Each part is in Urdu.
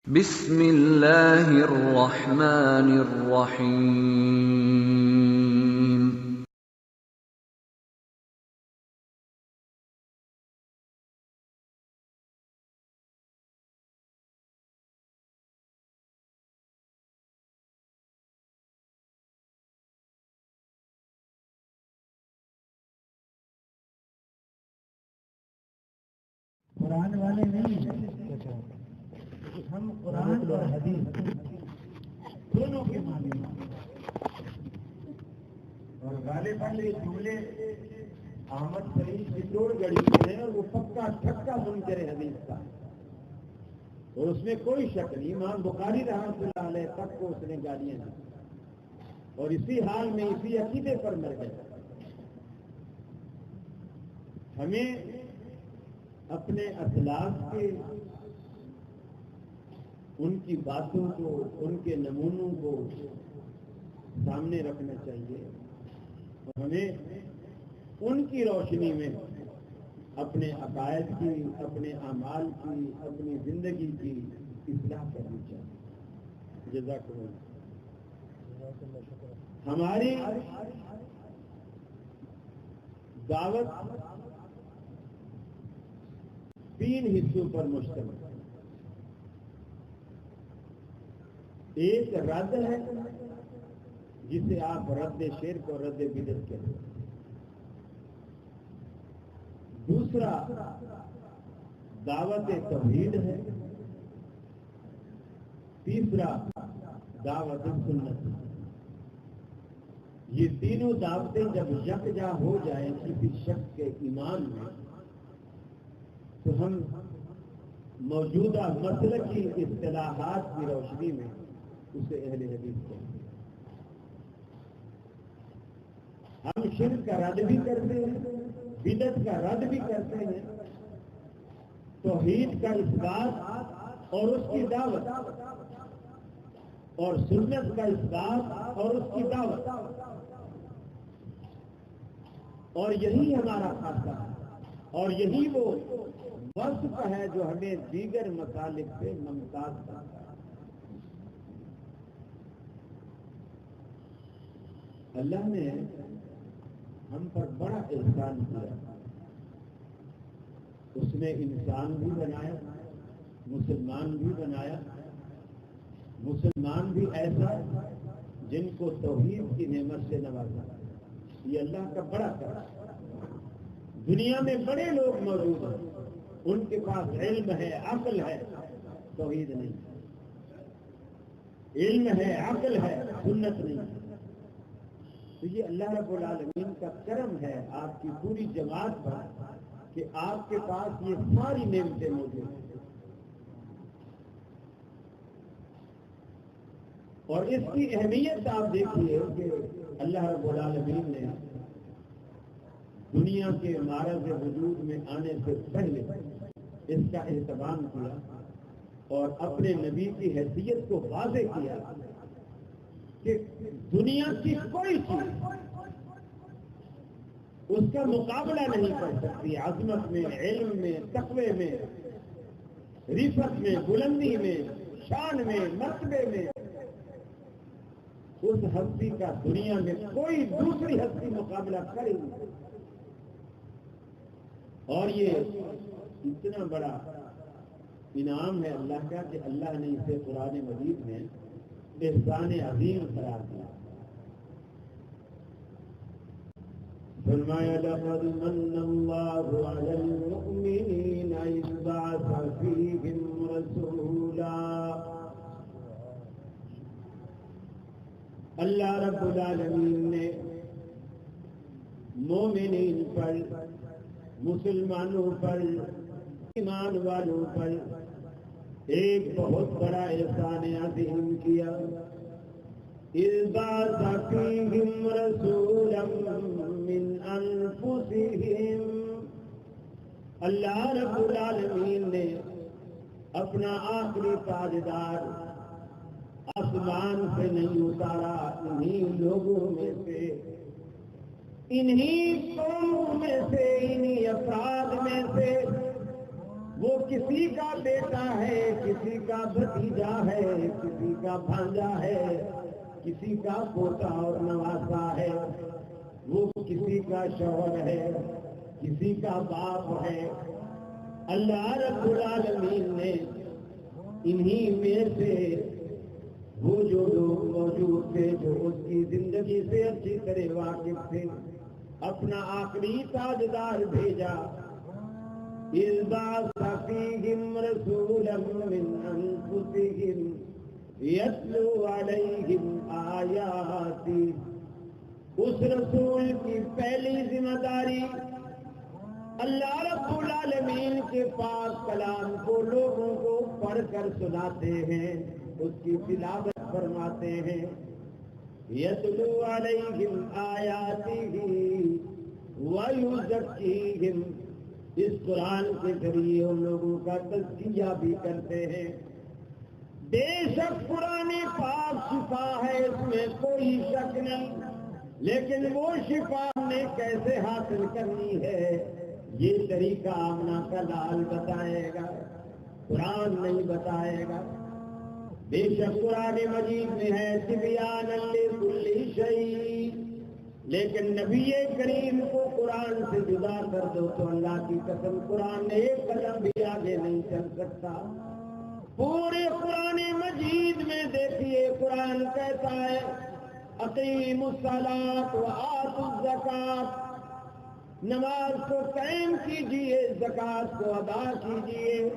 بسم اللہ الرحمن الرحیم۔ قرآن والے نہیں ہیں، ہم قرآن اور حدیث دونوں کے معنی اور غالباً یہ جملے احمد شریف چتوڑ گڑھی کے ہیں اور وہ پکا ٹھکا منکر حدیث کا، اور اس میں کوئی شک نہیں۔ امام بخاری رحمۃ اللہ علیہ تک کو اس نے گالیاں دی اور اسی حال میں اسی عقیدے پر مر گئے۔ ہمیں اپنے اسلاف کے ان کی باتوں کو، ان کے نمونوں کو سامنے رکھنا چاہیے اور ہمیں ان کی روشنی میں اپنے عقائد کی، اپنے اعمال کی، اپنی زندگی کی اصلاح کرنی چاہیے۔ جزاک اللہ۔ ہماری دعوت 3 حصوں پر مشتمل ہے۔ ایک رد ہے جسے آپ رد شرک اور رد بدعت کہتے ہیں۔ دوسرا دعوت توحید ہے۔ تیسرا دعوت سنت ہے۔ یہ تینوں دعوتیں جب یکجا ہو جائیں کسی شخص کے ایمان میں تو ہم موجودہ مسلک کی اصطلاحات کی روشنی میں اسے اہل حدیث کہتے ہیں۔ ہم شرک کا رد بھی کرتے ہیں، بدعت کا رد بھی کرتے ہیں، توحید کا اثبات اور اس کی دعوت، اور سنت کا اثبات اور اس کی دعوت، اور یہی ہمارا خاصہ ہے اور یہی وہ وصف ہے جو ہمیں دیگر مسالک سے ممتاز کرتا ہے۔ اللہ نے ہم پر بڑا احسان کیا۔ اس نے انسان بھی بنایا، مسلمان بھی بنایا، مسلمان بھی ایسا جن کو توحید کی نعمت سے نوازا۔ یہ اللہ کا بڑا کرم ہے۔ دنیا میں بڑے لوگ موجود ہیں، ان کے پاس علم ہے، عقل ہے، توحید نہیں۔ علم ہے، عقل ہے، سنت نہیں۔ تو یہ اللہ رب العالمین کا کرم ہے آپ کی پوری جماعت پر کہ آپ کے پاس یہ ساری نعمتیں موجود ہیں، اور اس کی اہمیت آپ دیکھیے کہ اللہ رب العالمین نے دنیا کے معرض وجود میں آنے سے پہلے اس کا اہتمام کیا اور اپنے نبی کی حیثیت کو واضح کیا کہ دنیا کی کوئی چیز اس کا مقابلہ نہیں کر سکتی عظمت میں، علم میں، تقوی میں، رفعت میں، بلندی میں، شان میں، مرتبے میں۔ اس ہستی کا دنیا میں کوئی دوسری ہستی مقابلہ کرے نہیں۔ اور یہ اتنا بڑا انعام ہے اللہ کا کہ اللہ نے اسے قرآن مجید میں احسان عظیم قرار دیا۔ فرمایا لقد من اللہ علی المؤمنین اذ بعث فیہم رسولا۔ اللہ رب العالمین نے مومنین پر، مسلمانوں پر، ایمان والوں پر ایک بہت بڑا احسان عظیم کیا۔ اذ بعث فیہم رسولا من انفسہم، اللہ رب العالمین نے اپنا آخری تاجدار آسمان سے نہیں اتارا، انہی لوگوں میں سے، انہی قوموں میں سے، انہی افراد میں سے وہ کسی کا بیٹا ہے، کسی کا بھتیجا ہے، کسی کا بھانجا ہے، کسی کا پوتا اور نواسا ہے، وہ کسی کا شوہر ہے، کسی کا باپ ہے۔ اللہ رب العالمین نے انہی میں سے وہ جو لوگ موجود تھے جو اس کی زندگی سے اچھی طرح واقف تھے، اپنا آخری تاجدار بھیجا۔ اِذْ بَعَثَ فِيهِمْ رَسُولًا مِّنْ أَنفُسِهِمْ يَتْلُو عَلَيْهِمْ آيَاتِهِ۔ اس رسول کی پہلی ذمہ داری اللہ رب العالمین کے پاک کلام کو لوگوں کو پڑھ کر سناتے ہیں، اس کی تلاوت فرماتے ہیں۔ یتلو علیہم آیاتہ ویزکیہم، اس قرآن کے ذریعے ان لوگوں کا تزکیہ بھی کرتے ہیں۔ بے شک قرآن پاک شفا ہے، اس میں کوئی شک نہیں، لیکن وہ شفا ہمیں کیسے حاصل کرنی ہے یہ طریقہ آمنہ کا لال بتائے گا، قرآن نہیں بتائے گا۔ بے شک قرآن مجید میں ہے تبیانا لکل شیء، لیکن نبی کریم کو قرآن سے جدا کر دو تو اللہ کی قسم قرآن نے ایک قدم بھی آگے نہیں چل سکتا۔ پورے قرآن مجید میں دیکھیے قرآن کہتا ہے اقیموا الصلاۃ وآتوا الزکاۃ، نماز کو قائم کیجئے، زکات کو ادا کیجئے۔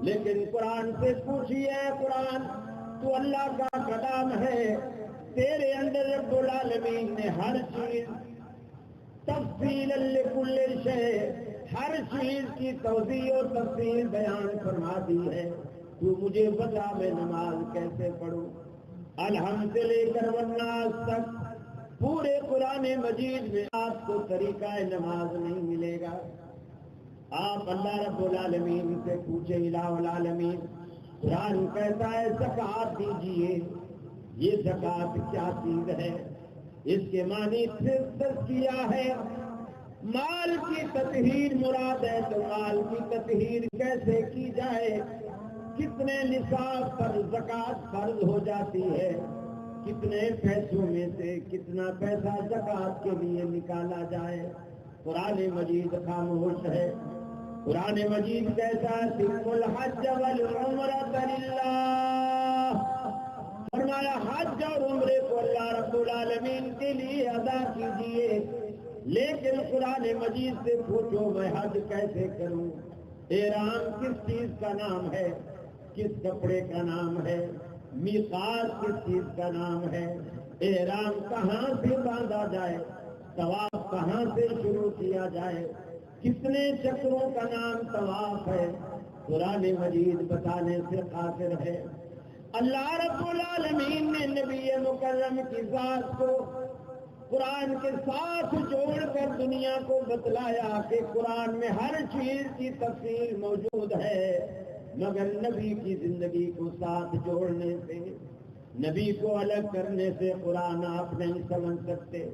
لیکن قرآن سے پوچھیے قرآن تو اللہ کا کلام ہے، تیرے اندر رب العالمین نے ہر چیز تفصیل لکل شیء، ہر چیز کی توضیح و تفصیل بیان فرما دی ہے۔ تو مجھے بتا میں نماز کیسے پڑھوں؟ الحمد سے لے کر والناس تک پورے قرآن مجید میں آپ کو طریقہ نماز نہیں ملے گا۔ آپ اللہ رب العالمین سے پوچھے الہ العالمین، قرآن کہتا ہے زکات دیجیے، یہ زکات کیا چیز ہے؟ اس کے معنی صرف تزکیہ ہے، مال کی تطہیر مراد ہے۔ تو مال کی تطہیر کیسے کی جائے؟ کتنے نصاب پر زکات فرض ہو جاتی ہے، کتنے پیسوں میں سے کتنا پیسہ زکات کے لیے نکالا جائے؟ قرآن مجید خاموش ہے۔ قرآن مجید کہتا ہے تم الحج والعمرۃ للہ، فرمایا حج اور عمرے کو اللہ رب العالمین کے لیے ادا کیجیے۔ لیکن قرآن مجید سے پوچھو میں حج کیسے کروں؟ احرام کس چیز کا نام ہے؟ کس کپڑے کا نام ہے؟ میقات کس چیز کا نام ہے؟ احرام کہاں سے باندھا جائے؟ طواف کہاں سے شروع کیا جائے؟ کتنے چکروں کا نام طواف ہے؟ قرآن مجید بتانے سے قاصر ہے۔ اللہ رب العالمین نے نبی مکرم کی ذات کو قرآن کے ساتھ جوڑ کر دنیا کو بتلایا کہ قرآن میں ہر چیز کی تفصیل موجود ہے، مگر نبی کی زندگی کو ساتھ جوڑنے سے، نبی کو الگ کرنے سے قرآن آپ نہیں سمجھ سکتے۔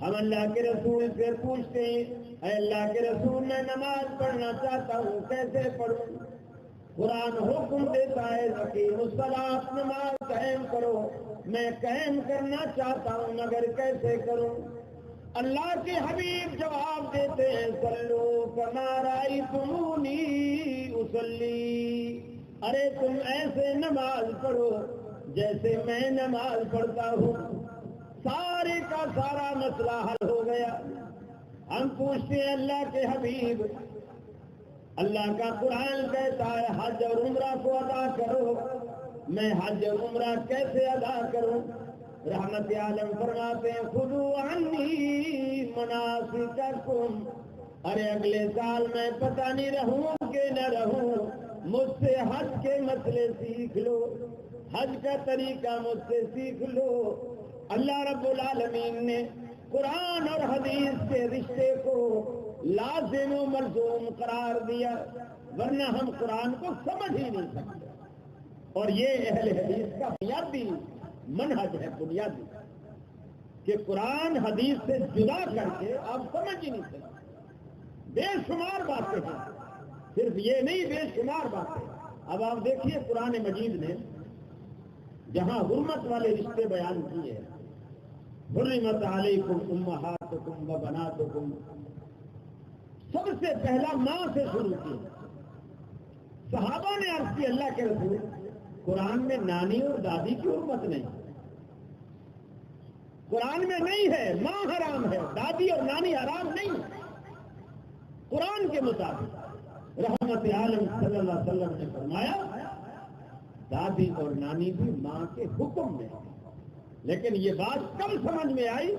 ہم اللہ کے رسول سے پوچھتے ہیں اے اللہ کے رسول میں نماز پڑھنا چاہتا ہوں کیسے پڑھوں؟ قرآن حکم دیتا ہے اقیموا الصلاۃ، نماز قائم کرو۔ میں قائم کرنا چاہتا ہوں مگر کیسے کروں؟ اللہ کے حبیب جواب دیتے ہیں صلو کما رأیتمونی اصلی، ارے تم ایسے نماز پڑھو جیسے میں نماز پڑھتا ہوں۔ سارے کا سارا مسئلہ حل ہو گیا۔ ہم پوچھتے ہیں اللہ کے حبیب، اللہ کا قرآن کہتا ہے حج اور عمرہ کو ادا کرو، میں حج اور عمرہ کیسے ادا کروں؟ رحمت عالم فرماتے ہیں خذوا عنی مناسککم، ارے اگلے سال میں پتہ نہیں رہوں کہ نہ رہوں، مجھ سے حج کے مسئلے سیکھ لو، حج کا طریقہ مجھ سے سیکھ لو۔ اللہ رب العالمین نے قرآن اور حدیث کے رشتے کو لازم و ملزوم قرار دیا، ورنہ ہم قرآن کو سمجھ ہی نہیں سکتے۔ اور یہ اہل حدیث کا بنیادی منہج ہے، بنیادی، کہ قرآن حدیث سے جدا کر کے آپ سمجھ ہی نہیں سکتے۔ بے شمار باتیں ہیں صرف یہ نہیں، بے شمار باتیں. اب آپ دیکھیے قرآن مجید نے جہاں حرمت والے رشتے بیان کیے ہیں، حرمت علیکم امہاتکم و بناتکم، سب سے پہلا ماں سے شروع کیا. صحابہ نے عرض کی اللہ کے رسول، قرآن میں نانی اور دادی کی حرمت نہیں، قرآن میں نہیں ہے. ماں حرام ہے، دادی اور نانی حرام نہیں. قرآن کے مطابق رحمت عالم صلی اللہ علیہ وسلم نے فرمایا دادی اور نانی بھی ماں کے حکم میں. لیکن یہ بات کب سمجھ میں آئی؟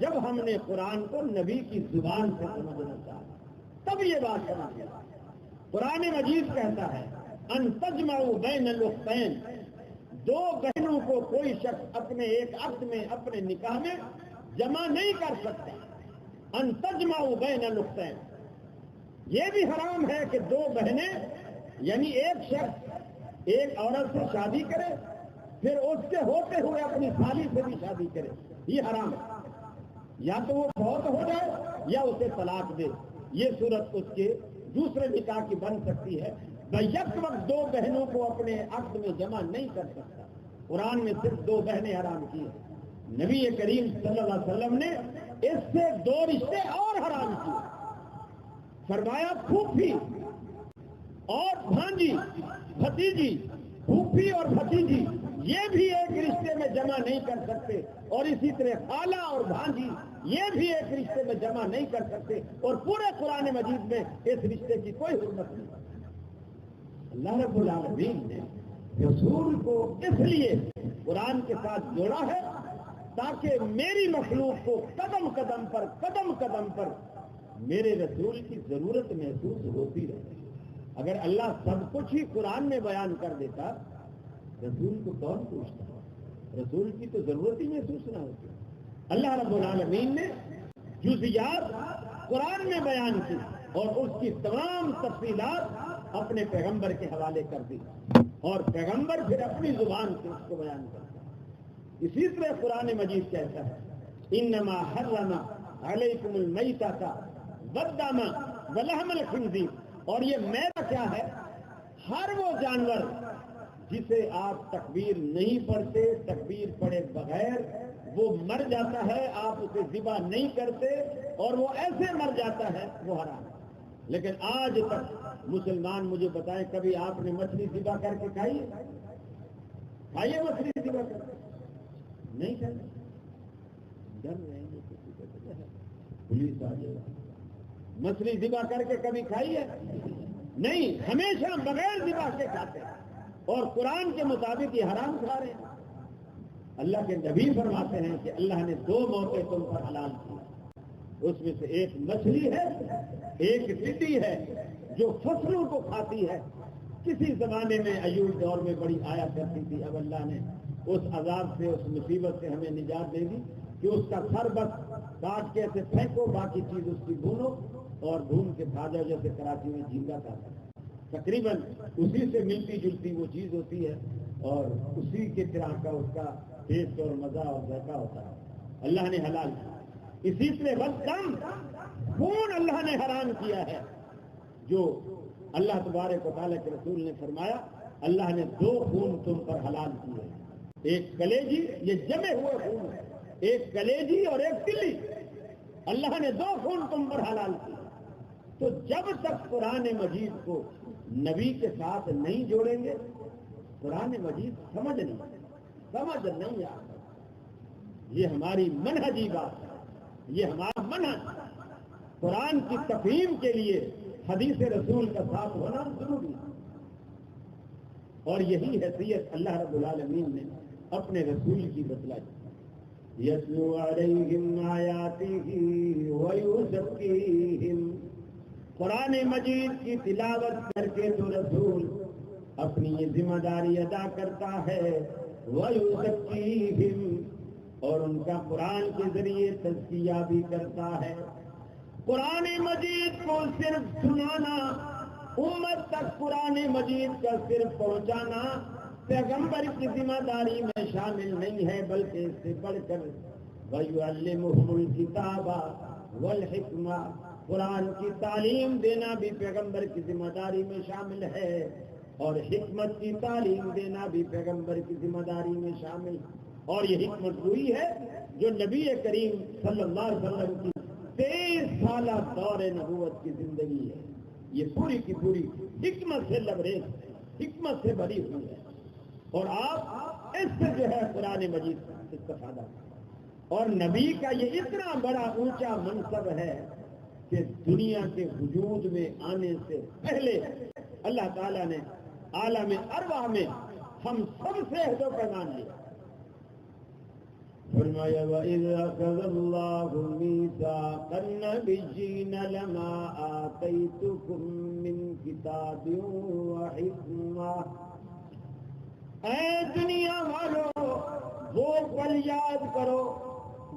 جب ہم نے قرآن کو نبی کی زبان سے سمجھنا چاہا، تب یہ بات سمجھ میں آئی. قرآن مجید کہتا ہے ان تجمعوا بین الاختین، دو بہنوں کو کوئی شخص اپنے ایک عقد میں، اپنے نکاح میں جمع نہیں کر سکتا. ان تجمعوا بین الاختین، یہ بھی حرام ہے کہ دو بہنیں، یعنی ایک شخص ایک عورت سے شادی کرے پھر اس کے ہوتے ہوئے اپنی سالی سے بھی شادی کرے، یہ حرام ہے. یا تو وہ فوت ہو جائے یا اسے طلاق دے. یہ صورت اس کے دوسرے نکاح کی بن سکتی ہے. بیک وقت دو بہنوں کو اپنے عقد میں جمع نہیں کر سکتا. قرآن میں صرف دو بہنیں حرام کی ہیں. نبی کریم صلی اللہ علیہ وسلم نے اس سے دو رشتے اور حرام کیے. فرمایا پھوپھی اور بھانجی، بھتیجی، پھوپھی اور بھتیجی یہ بھی ایک رشتے میں جمع نہیں کر سکتے. اور اسی طرح خالہ اور بھانجی یہ بھی ایک رشتے میں جمع نہیں کر سکتے. اور پورے قرآن مجید میں اس رشتے کی کوئی حرمت نہیں. اللہ رب العالمین نے رسول کو اس لیے قرآن کے ساتھ جوڑا ہے تاکہ میری مخلوق کو قدم قدم پر میرے رسول کی ضرورت محسوس ہوتی رہے. اگر اللہ سب کچھ ہی قرآن میں بیان کر دیتا، رسول کو کون پوچھتا؟ رسول کی تو ضرورت ہی محسوس نہ ہوتی. اللہ رب العالمین نے جزیات قرآن میں بیان کی اور اس کی تمام تفصیلات اپنے پیغمبر کے حوالے کر دی، اور پیغمبر پھر اپنی زبان سے اس کو بیان کرتا. اسی طرح قرآن مجید کہتا ہے انما حرم علیکم المیتۃ والدم ولحم الخنزیر. اور یہ میتہ کیا ہے؟ ہر وہ جانور جسے آپ تکبیر نہیں پڑھتے، تکبیر پڑھے بغیر وہ مر جاتا ہے، آپ اسے ذبح نہیں کرتے اور وہ ایسے مر جاتا ہے، وہ حرام ہے. لیکن آج تک مسلمان مجھے بتائیں کبھی آپ نے مچھلی ذبح کر کے کھائی ہے؟ کھائیے مچھلی ذبح کر کے؟ نہیں کھائی. ڈر رہے ہیں کسی کو پولیس آ جائے. مچھلی ذبح کر کے کبھی کھائی ہے؟ نہیں، ہمیشہ بغیر ذبح کے کھاتے ہیں. اور قرآن کے مطابق یہ حرام کھا رہے ہیں. اللہ کے نبی فرماتے ہیں کہ اللہ نے دو موقع تم پر حلال کیے. اس میں سے ایک مچھلی ہے، ایک ٹڈی ہے جو فصلوں کو کھاتی ہے. کسی زمانے میں ایوب دور میں بڑی آیا کرتی تھی. اب اللہ نے اس عذاب سے، اس مصیبت سے ہمیں نجات دے دی کہ اس کا سر بس کاٹ کے ایسے پھینکو، باقی چیز اس کی بھونو اور بھون کے کھا جاؤ، جیسے کراچی میں جھینگا کھاتا ہے. تقریباً اسی سے ملتی جلتی وہ چیز ہوتی ہے اور اسی کے طرح کا اس کا ٹیسٹ اور مزہ اور ذائقہ ہوتا ہے. اللہ نے حلال کیا. اسی طرح بدکم خون اللہ نے حرام کیا ہے. جو اللہ تبارک و تعالیٰ کے رسول نے فرمایا اللہ نے دو خون تم پر حلال کیے. ایک کلیجی، یہ جمے ہوئے خون ہے، ایک کلیجی اور ایک تلی. اللہ نے دو خون تم پر حلال کیے. تو جب تک قرآن مجید کو نبی کے ساتھ نہیں جوڑیں گے قرآن مجید سمجھ نہیں آتا. یہ ہماری منہجی بات ہے، یہ ہمارا منہج. قرآن کی تفہیم کے لیے حدیث رسول کا ساتھ ہونا ضروری ہے. اور یہی حیثیت اللہ رب العالمین نے اپنے رسول کی بتلائی. یتلو علیہم آیاتہ ویزکیہم. قرآن مجید کی تلاوت کر کے تو رسول اپنی یہ ذمہ داری ادا کرتا ہے. وَيُزَكِّيهِمْ، اور ان کا قرآن کے ذریعے تزکیہ بھی کرتا ہے. قرآن مجید کو صرف سنانا، امت تک قرآن مجید کا صرف پہنچانا پیغمبر کی ذمہ داری میں شامل نہیں ہے، بلکہ اس سے بڑھ کر وَيُعَلِّمُهُمُ الْكِتَابَ وَالْحِكْمَةَ قرآن کی تعلیم دینا بھی پیغمبر کی ذمہ داری میں شامل ہے، اور حکمت کی تعلیم دینا بھی پیغمبر کی ذمہ داری میں شامل ہے۔ اور یہ حکمت ہوئی ہے جو نبی کریم صلی اللہ علیہ وسلم کی 23 سالہ دور نبوت کی زندگی ہے، یہ پوری کی پوری حکمت سے لبریز ہے، حکمت سے بھری ہوئی ہے، اور آپ اس سے جو ہے قرآن مجید کا استفادہ کریں۔ اور نبی کا یہ اتنا بڑا اونچا منصب ہے کہ دنیا کے وجود میں آنے سے پہلے اللہ تعالیٰ نے عالم ارواح میں ہم سب سے عہد و پیمان لیا۔ فرمایا وَإِذْ أَخَذَ اللَّهُ مِيثَاقَ النَّبِيِّينَ لَمَا آتَيْتُكُم مِّن كِتَابٍ وَحِكْمَةٍ۔ اے دنیا والو، وہ پل یاد کرو،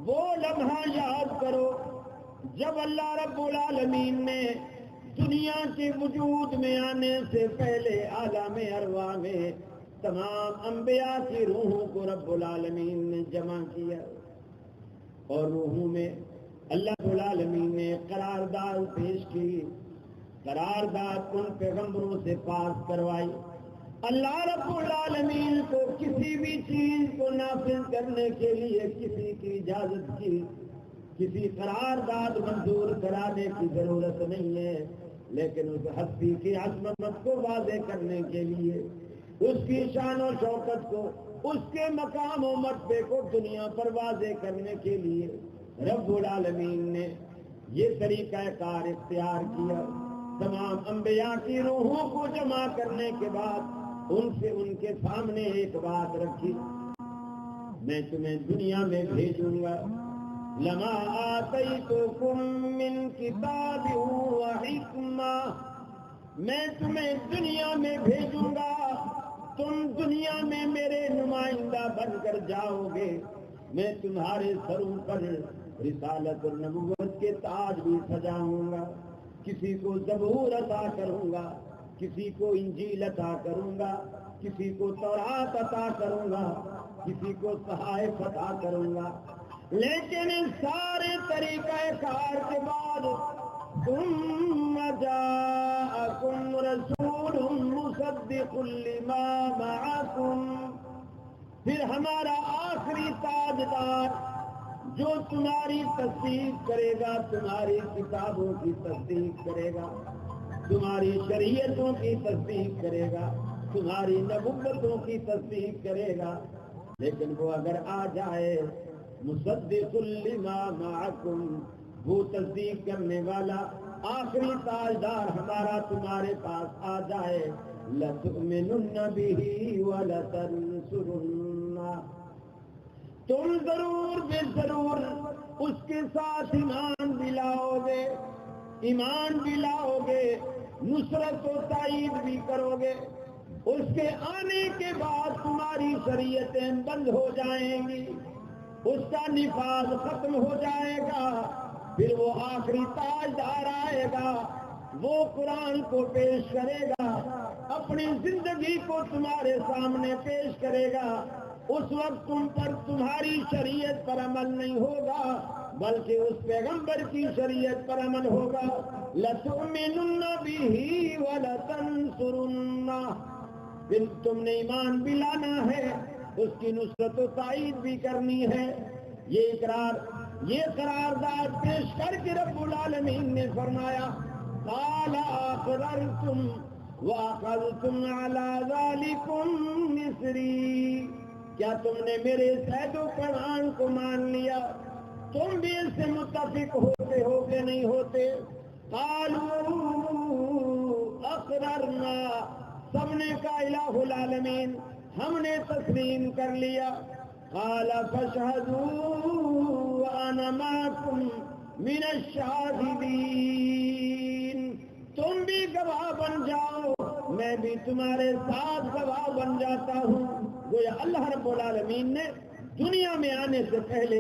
وہ لمحہ یاد کرو جب اللہ رب العالمین نے دنیا کے وجود میں آنے سے پہلے عالم ارواح میں تمام انبیاء کی روحوں کو رب العالمین نے جمع کیا، اور روحوں میں اللہ رب العالمین نے قرارداد پیش کی، قرارداد ان پیغمبروں سے پاس کروائی۔ اللہ رب العالمین کو کسی بھی چیز کو نافذ کرنے کے لیے کسی کی اجازت کی، کسی قرارداد منظور کرانے کی ضرورت نہیں ہے، لیکن اس ہستی کی عظمت کو واضح کرنے کے لیے، اس کی شان و شوکت کو، اس کے مقام و مرتبے کو دنیا پر واضح کرنے کے لیے رب العالمین نے یہ طریقہ کار اختیار کیا۔ تمام انبیاء کی روحوں کو جمع کرنے کے بعد ان سے ان کے سامنے ایک بات رکھی، میں تمہیں دنیا میں بھیجوں گا، لما آتیتکم من کتاب و حکمہ، میں تمہیں دنیا میں بھیجوں گا، تم دنیا میں میرے نمائندہ بن کر جاؤ گے، میں تمہارے سروں پر رسالت اور نبوت کے تاج بھی سجاؤں گا، کسی کو زبور عطا کروں گا، کسی کو انجیل عطا کروں گا، کسی کو تورات عطا کروں گا، کسی کو صحائف عطا کروں گا، لیکن ان سارے طریقہ کار کے بعد ثم جاءکم رسول مصدق لما معکم، پھر ہمارا آخری تاجدار جو تمہاری تصدیق کرے گا، تمہاری کتابوں کی تصدیق کرے گا، تمہاری شریعتوں کی تصدیق کرے گا، تمہاری نبوتوں کی تصدیق کرے گا، لیکن وہ اگر آ جائے مصدق لما معکم، وہ تصدیق کرنے والا آخری تاجدار ہمارا تمہارے پاس آ جائے، لَتُؤْمِنُنَّ بِهِ وَلَتَنْصُرُنَّهُ، تم ضرور بے ضرور اس کے ساتھ ایمان بھی لاؤ گے، ایمان بھی لاؤ گے، نصرت و تائید بھی کرو گے، اس کے آنے کے بعد تمہاری شریعتیں بند ہو جائیں گی، اس کا نفاذ ختم ہو جائے گا، پھر وہ آخری تاجدار آئے گا، وہ قرآن کو پیش کرے گا، اپنی زندگی کو تمہارے سامنے پیش کرے گا، اس وقت تم پر تمہاری شریعت پر عمل نہیں ہوگا بلکہ اس پیغمبر کی شریعت پر عمل ہوگا، لَتُؤْمِنُنَّ بِهِ وَلَتَنْصُرُنَّهُ، پھر تم نے ایمان بھی لانا ہے، اس کی نصرت و تائید بھی کرنی ہے۔ یہ اقرار، یہ قرارداد پیش کر کے رب العالمین نے فرمایا قَالَ أَقْرَرْتُمْ وَأَخَذْتُمْ عَلَى ذَلِكُمْ مِصْرِي، کیا تم نے میرے عہد و پیمان کو مان لیا؟ تم بھی اس سے متفق ہوتے ہو کہ نہیں ہوتے؟ قالوا اقررنا، سب نے کہا الہ العالمین ہم نے تسلیم کر لیا۔ قال فاشهدوا وانا معكم من الشاهدين، تم بھی گواہ بن جاؤ، میں بھی تمہارے ساتھ گواہ بن جاتا ہوں۔ گویا اللہ رب العالمین نے دنیا میں آنے سے پہلے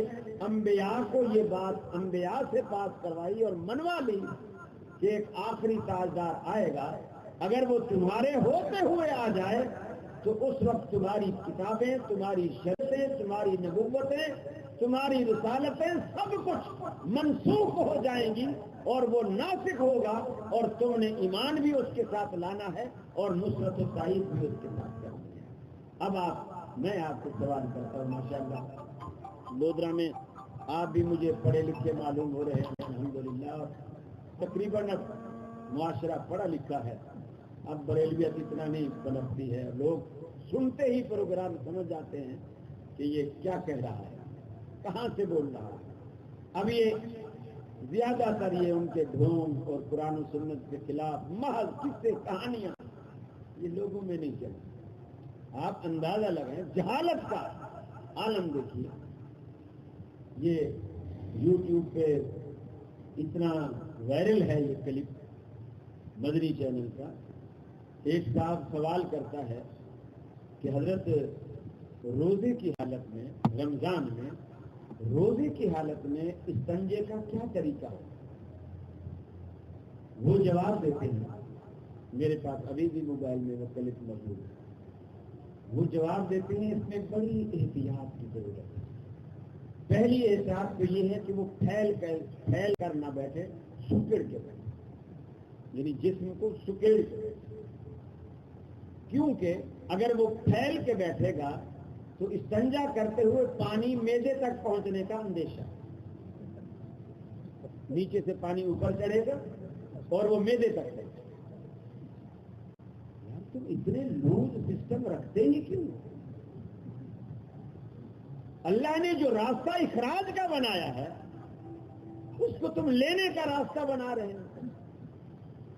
انبیاء کو یہ بات انبیاء سے پاس کروائی اور منوا لی کہ ایک آخری تاجدار آئے گا، اگر وہ تمہارے ہوتے ہوئے آ جائے تو اس وقت تمہاری کتابیں، تمہاری شریعتیں، تمہاری نبوتیں تمہاری رسالتیں سب کچھ منسوخ ہو جائیں گی اور وہ ناسخ ہوگا، اور تم نے ایمان بھی اس کے ساتھ لانا ہے اور نصرت و تائید بھی اس کے ساتھ کرنی ہے۔ اب میں آپ سے سوال کرتا ہوں، ماشاءاللہ لودرا میں آپ بھی مجھے پڑھے لکھے معلوم ہو رہے ہیں الحمدللہ، اور تقریباً اب معاشرہ پڑھا لکھا ہے، اب بریلویت اتنا نہیں پنپتی ہے، لوگ سنتے ہی پروگرام سمجھ جاتے ہیں کہ یہ کیا کہہ رہا ہے، کہاں سے بول رہا ہے۔ اب یہ زیادہ تر یہ ان کے ڈھونگ اور قرآن و سنت کے خلاف محض قصے کہانیاں یہ لوگوں میں نہیں چلتی۔ آپ اندازہ لگائیں، جہالت کا عالم دیکھیے، یہ یوٹیوب پہ اتنا وائرل ہے یہ کلپ مدنی چینل کا۔ ایک صاحب سوال کرتا ہے کہ حضرت روزے کی حالت میں، رمضان میں روزے کی حالت میں استنجے کا کیا طریقہ ہے؟ وہ جواب دیتے ہیں، میرے پاس ابھی بھی موبائل میں وہ کلپ موجود ہے، وہ جواب دیتے ہیں اس میں بڑی احتیاط کی ضرورت ہے۔ پہلی احتیاط تو یہ ہے کہ وہ پھیل کر نہ بیٹھے، سکڑ کے بیٹھے، یعنی جسم کو سکیڑ کے، کیونکہ اگر وہ پھیل کے بیٹھے گا تو استنجا کرتے ہوئے پانی معدے تک پہنچنے کا اندیشہ، نیچے سے پانی اوپر چڑھے گا اور وہ معدے تک چڑھے گا۔ یار تم اتنے لوز سسٹم رکھتے ہی کیوں؟ اللہ نے جو راستہ اخراج کا بنایا ہے اس کو تم لینے کا راستہ بنا رہے ہیں۔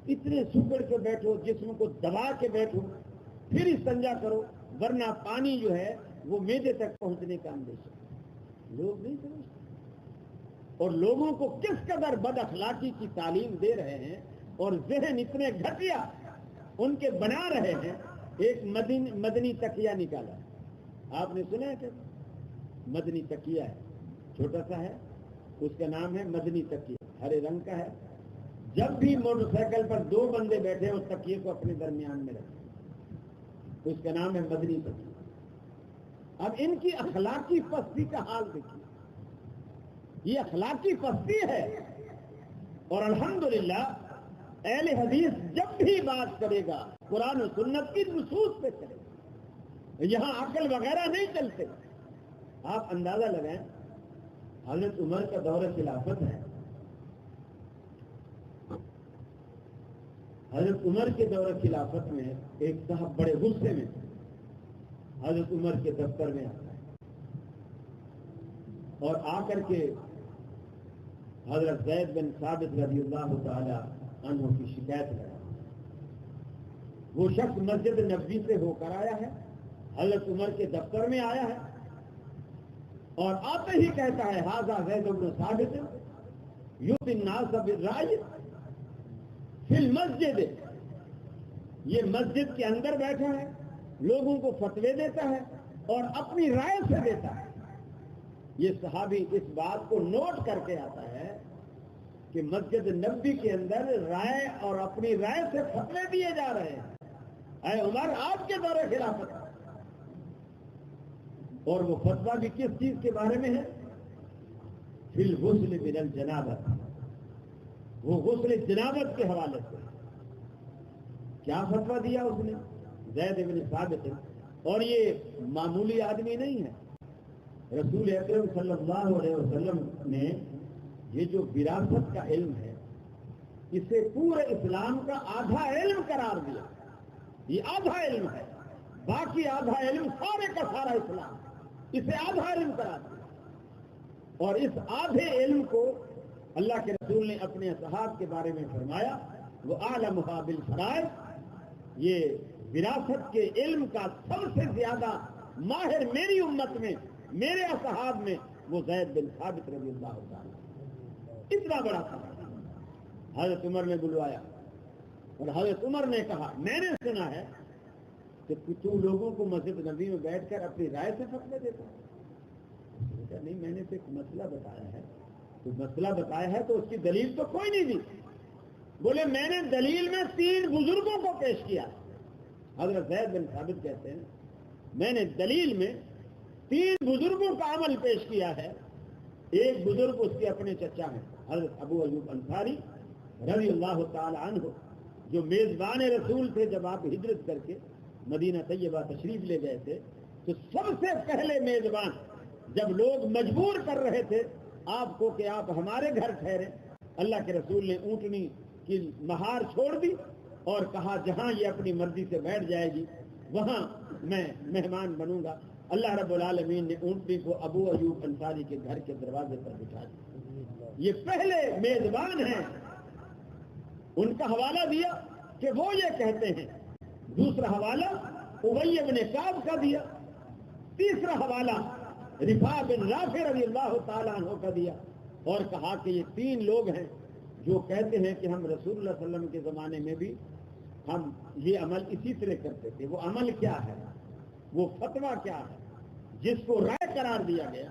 اتنے سکڑ کے بیٹھو، جسم کو دبا کے بیٹھو، پھر استنجا کرو، ورنہ پانی جو ہے وہ معدے تک پہنچنے کا اندیشہ۔ لوگ نہیں سمجھتے، اور لوگوں کو کس قدر بد اخلاقی کی تعلیم دے رہے ہیں اور ذہن اتنے گھٹیا ان کے بنا رہے ہیں۔ ایک مدنی تکیہ نکالا، آپ نے سنا ہے کہ مدنی تکیہ ہے، چھوٹا سا ہے، اس کا نام ہے مدنی تکیہ، ہرے رنگ کا ہے۔ جب بھی موٹر سائیکل پر دو بندے بیٹھے اس تکیے کو اپنے درمیان میں رکھیں، اس کا نام ہے مدنی تکیہ۔ اب ان کی اخلاقی پستی کا حال دیکھیے، یہ اخلاقی پستی ہے، اور الحمدللہ اہل حدیث جب بھی بات کرے گا قرآن و سنت کی نصوص پہ کرے گا، یہاں عقل وغیرہ نہیں چلتے۔ آپ اندازہ لگائیں، حضرت عمر کا دور خلافت ہے، حضرت عمر کے دور خلافت میں ایک صاحب بڑے غصے میں حضرت عمر کے دفتر میں آتا ہے اور آ کر کے حضرت زید بن ثابت رضی اللہ تعالی عنہ کی شکایت کرا۔ وہ شخص مسجد نبوی سے ہو کر آیا ہے، حضرت عمر کے دفتر میں آیا ہے، اور آتے ہی کہتا ہے ھذا زید بن ثابت یؤتی الناس بالرأی فی المسجد، یہ مسجد کے اندر بیٹھا ہے، لوگوں کو فتوے دیتا ہے اور اپنی رائے سے دیتا ہے۔ یہ صحابی اس بات کو نوٹ کر کے آتا ہے کہ مسجد نبوی کے اندر رائے اور اپنی رائے سے فتوے دیے جا رہے ہیں۔ اے عمر، آپ کے دور خلافت، اور وہ فتویٰ بھی کس چیز کے بارے میں ہے؟ فی الغسل من الجنابۃ، وہ غسل جنابت کے حوالے سے کیا فتویٰ دیا اس نے؟ زید بن ثابت، اور یہ معمولی آدمی نہیں ہے، رسول اکرم صلی اللہ علیہ وسلم نے یہ جو وراثت کا علم ہے اسے پورے اسلام کا آدھا علم قرار دیا۔ یہ آدھا علم ہے، باقی آدھا علم سارے کا سارا اسلام، اسے آدھا علم قرار دیا۔ اور اس آدھے علم کو اللہ کے رسول نے اپنے اصحاب کے بارے میں فرمایا، وہ اعلمھا بالفرائض، یہ وراثت کے علم کا سب سے زیادہ ماہر میری امت میں، میرے اصحاب میں، وہ زید بن ثابت رضی اللہ تعالیٰ، اتنا بڑا تھا۔ حضرت عمر نے بلوایا اور حضرت عمر نے کہا، میں نے سنا ہے کہ تو لوگوں کو مسجد نبی میں بیٹھ کر اپنی رائے سے فتوے دیتا ہے۔ نہیں، میں نے تو ایک مسئلہ بتایا ہے، تو مسئلہ بتایا ہے تو اس کی دلیل تو کوئی نہیں دی۔ بولے میں نے دلیل میں 3 بزرگوں کو پیش کیا۔ حضرت زید بن ثابت کہتے ہیں میں نے دلیل میں 3 بزرگوں کا عمل پیش کیا ہے ایک بزرگ اس کے اپنے چچا ہیں حضرت ابو ایوب انصاری رضی اللہ تعالی عنہ، جو میزبان رسول تھے جب آپ ہجرت کر کے مدینہ طیبہ تشریف لے گئے تھے، تو سب سے پہلے میزبان جب لوگ مجبور کر رہے تھے آپ کو کہ آپ ہمارے گھر ٹھہرے، اللہ کے رسول نے اونٹنی کی مہار چھوڑ دی اور کہا جہاں یہ اپنی مرضی سے بیٹھ جائے گی وہاں میں مہمان بنوں گا۔ اللہ رب العالمین نے اونٹنی کو ابو ایوب انصاری کے گھر کے دروازے پر بٹھا دیا۔ یہ پہلے میزبان ہیں، ان کا حوالہ دیا کہ وہ یہ کہتے ہیں، دوسرا حوالہ ابی بن کعب کا دیا، تیسرا حوالہ رفاع بن رافع رضی اللہ تعالیٰ عنہ کا دیا، اور کہا کہ یہ تین لوگ ہیں جو کہتے ہیں کہ ہم رسول اللہ صلی اللہ علیہ وسلم کے زمانے میں بھی ہم یہ عمل اسی طرح کرتے تھے۔ وہ عمل کیا ہے، وہ فتویٰ کیا ہے جس کو رائے قرار دیا گیا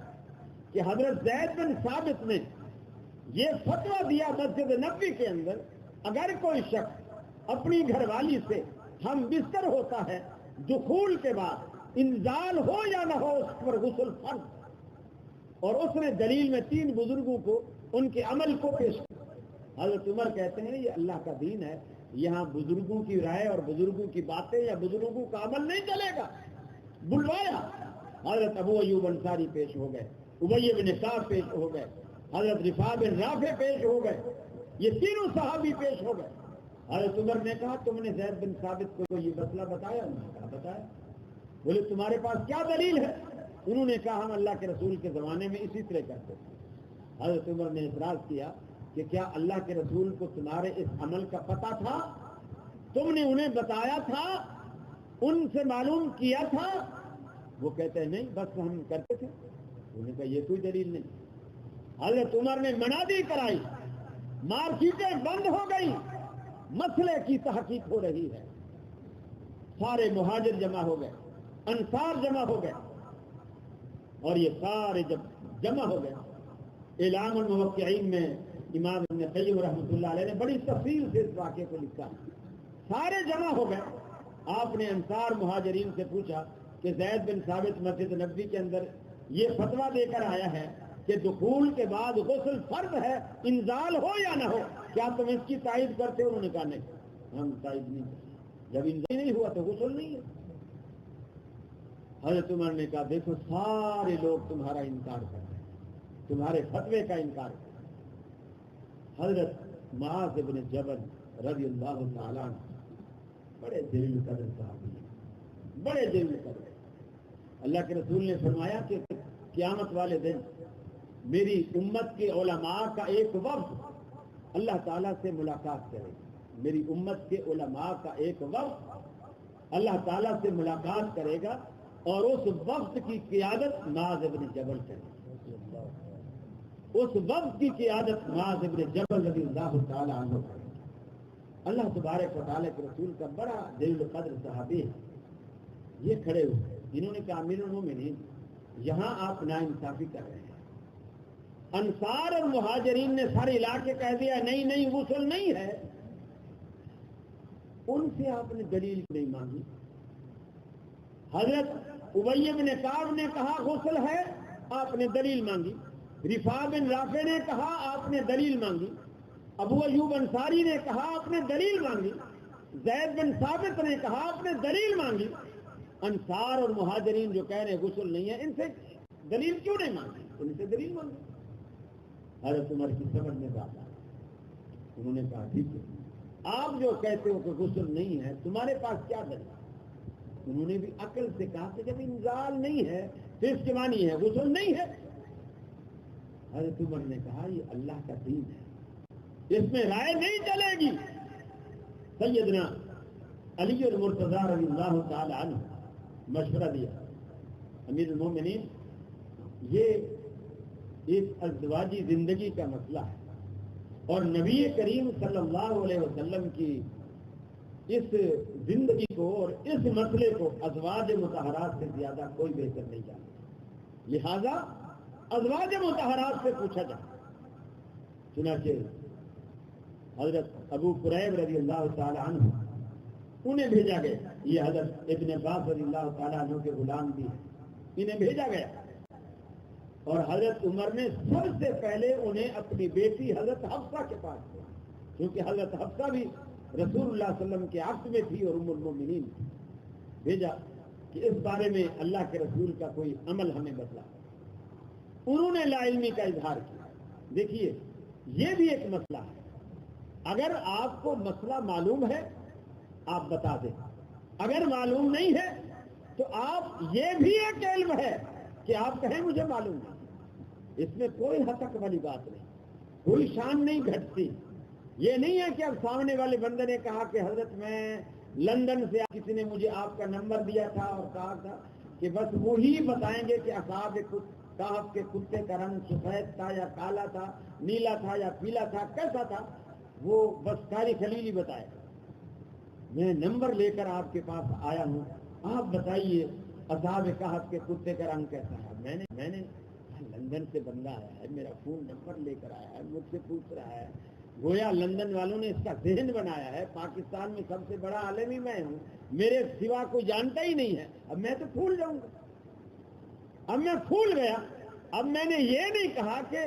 کہ حضرت زید بن ثابت نے یہ فتویٰ دیا مسجد نبوی کے اندر، اگر کوئی شخص اپنی گھر والی سے ہم بستر ہوتا ہے دخول کے بعد انزال ہو یا نہ ہو اس پر غسل فرض، اور اس نے دلیل میں تین بزرگوں کو ان کے عمل کو پیش کیا۔ حضرت عمر کہتے ہیں یہ اللہ کا دین ہے، یہاں بزرگوں کی رائے اور بزرگوں کی باتیں یا بزرگوں کا عمل نہیں چلے گا۔ بلوایا، حضرت ابو ایوب انصاری پیش ہو گئے، ابی بن کعب پیش ہو گئے، حضرت رفاع بن رافع پیش ہو گئے، یہ تینوں صحابی پیش ہو گئے۔ حضرت عمر نے کہا تم نے زید بن ثابت کو یہ مسئلہ بتایا؟ انہوں نے کہا بتایا۔ بولے تمہارے پاس کیا دلیل ہے؟ انہوں نے کہا ہم اللہ کے رسول کے زمانے میں اسی طرح کرتے تھے۔ حضرت عمر نے اعتراض کیا کہ کیا اللہ کے رسول کو تمہارے اس عمل کا پتہ تھا؟ تم نے انہیں بتایا تھا، ان سے معلوم کیا تھا؟ وہ کہتے ہیں نہیں، بس ہم کرتے تھے۔ انہوں نے کہا یہ کوئی دلیل نہیں۔ حضرت عمر نے منادی کرائی، مارکیٹیں بند ہو گئی، مسئلے کی تحقیق ہو رہی ہے، سارے مہاجر جمع ہو گئے، انصار جمع ہو گئے، اور یہ سارے جب جمع ہو گئے، اعلام الموقعین میں امام ابن قیم رحمۃ اللہ علیہ نے بڑی تفصیل سے اس واقعے کو لکھا۔ سارے جمع ہو گئے، آپ نے انصار مہاجرین سے پوچھا کہ زید بن ثابت مسجد نبوی کے اندر یہ فتویٰ دے کر آیا ہے کہ دخول کے بعد غسل فرض ہے، انزال ہو یا نہ ہو، کیا تم اس کی تائید کرتے ہو؟ انہوں نے کہا نہیں، ہم تائید نہیں کرتے، جب انزال نہیں ہوا تو غسل نہیں ہے۔ حضرت عمر نے کہا دیکھو سارے لوگ تمہارا انکار کر رہے ہیں، تمہارے فتوے کا انکار کر رہے ہیں۔ حضرت معاذ بن جبل رضی اللہ تعالیٰ عنہ بڑے دل قدر صحابی ہیں، بڑے دل قدر۔ اللہ کے رسول نے فرمایا کہ قیامت والے دن میری امت کے علماء کا ایک وفد اللہ تعالیٰ سے ملاقات کرے گا، میری امت کے علماء کا ایک وفد اللہ تعالیٰ سے ملاقات کرے گا، اور اس وفد کی قیادت معاذ بن جبل کرے گا، اس وفد کی قیادت معاذ بن جبل رضی اللہ تعالیٰ عنہ کرے گا۔ اللہ تبارک و تعالیٰ کے رسول کا بڑا دل قدر صحابی ہے، یہ کھڑے ہوئے، جنہوں نے کہا امیر المومنین یہاں آپ ناانصافی کر رہے ہیں۔ انصار اور مہاجرین نے سارے علاقے کہہ دیا نہیں نہیں غسل نہیں ہے، ان سے آپ نے دلیل نہیں مانگی۔ حضرت ابی بن کعب نے کہا غسل ہے، آپ نے دلیل مانگی۔ رفاع بن رافع نے کہا، آپ نے دلیل مانگی۔ ابو ایوب انصاری نے کہا، آپ نے دلیل مانگی۔ زید بن ثابت نے کہا، آپ نے دلیل مانگی۔ انصار اور مہاجرین جو کہہ رہے ہیں غسل نہیں ہے، ان سے دلیل کیوں نہیں مانگی؟ ان سے دلیل مانگی۔ حضرت عمر کی سمجھ میں بات آئی، انہوں نے کہا ٹھیک ہے، آپ جو کہتے ہو کہ غسل نہیں ہے تمہارے پاس کیا دلیل؟ انہوں نے بھی عقل سے کہا کہ جب انزال نہیں ہے تو اس کے معنی ہے غسل نہیں ہے۔ حضرت عمر نے کہا یہ اللہ کا دین ہے، اس میں رائے نہیں چلے گی۔ سیدنا علی المرتضیٰ رضی اللہ تعالی عنہ مشورہ دیا، امیر المومنین یہ ایک ازدواجی زندگی کا مسئلہ ہے، اور نبی کریم صلی اللہ علیہ وسلم کی اس زندگی کو اور اس مسئلے کو ازواج مطہرات سے زیادہ کوئی بہتر نہیں جانتا، لہذا ازواج مطہرات سے پوچھا جائے۔ چنانچہ حضرت ابو قریب رضی اللہ تعالی عنہ انہیں بھیجا گیا، یہ حضرت ابن عباس رضی اللہ تعالی عنہ کے غلام بھی ہیں، انہیں بھیجا گیا اور حضرت عمر نے سب سے پہلے انہیں اپنی بیٹی حضرت حفصہ کے پاس دیا، کیونکہ حضرت حفصہ بھی رسول اللہ صلی اللہ علیہ وسلم کے عقد میں تھی اور ام المؤمنین تھی. بھیجا کہ اس بارے میں اللہ کے رسول کا کوئی عمل ہمیں بتلا. انہوں نے لا علمی کا اظہار کیا. دیکھیے یہ بھی ایک مسئلہ ہے. اگر آپ کو مسئلہ معلوم ہے آپ بتا دیں، اگر معلوم نہیں ہے تو آپ، یہ بھی ایک علم ہے کہ آپ کہیں مجھے معلوم نہیں. اس میں کوئی حقیقت والی بات نہیں، کوئی شان نہیں گھٹتی. یہ نہیں ہے کہ اب سامنے والے بندے نے کہا کہ حضرت میں لندن سے، کسی نے مجھے آپ کا نمبر دیا تھا اور کہا تھا کہ بس وہی بتائیں گے کہ اصحاب کہف کے کتے کا رنگ سفید تھا یا کالا تھا، نیلا تھا یا پیلا تھا، کیسا تھا، وہ بس قاری خلیل ہی بتائے. میں نمبر لے کر آپ کے پاس آیا ہوں، آپ بتائیے اصحاب کہف کے کتے کا رنگ کیسا ہے. میں نے لندن سے بندہ آیا ہے، میرا فون نمبر لے کر آیا ہے، مجھ سے پوچھ رہا ہے، گویا لندن والوں نے اس کا ذہن بنایا ہے. پاکستان میں سب سے بڑا عالم ہی میں ہوں، میرے سوا کوئی جانتا ہی نہیں ہے. اب میں تو پھول جاؤں گا. اب میں پھول گیا. اب میں نے یہ نہیں کہا کہ